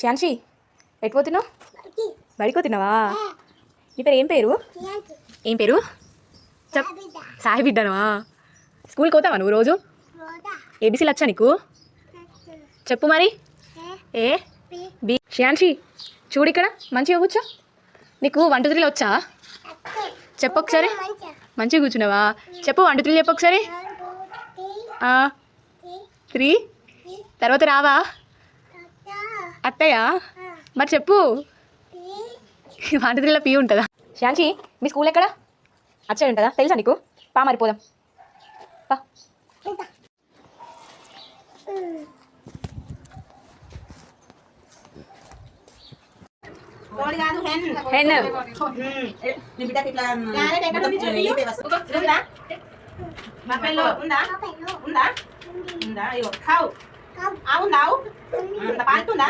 శాన్షి ఎటు పోతున్నావు? బడికి పోతున్నావా? నీ పేరు ఏం పేరు? ఏం పేరు? సాయి బిడ్డనవా? స్కూల్కి పోతావా నువ్వు రోజు? ఏబీసీలు వచ్చా నీకు? చెప్పు మరి. A B. శాన్షి చూడు ఇక్కడ మంచిగా కూర్చో. నీకు 1 2 3 వచ్చా? చెప్పు ఒకసారి. మంచిగా కూర్చున్నావా? చెప్పు 1 2 3 చెప్పు ఒకసారి. 3 తర్వాత రావా? అత్తయ్య మరి చెప్పు. 1 2 3 పీ ఉంటుందా? శాన్షి మీ స్కూల్ ఎక్కడ? అచ్చే ఉంటుందా? తెలుసా నీకు? పా మరి పోదాం పా. హెన్ ఉందా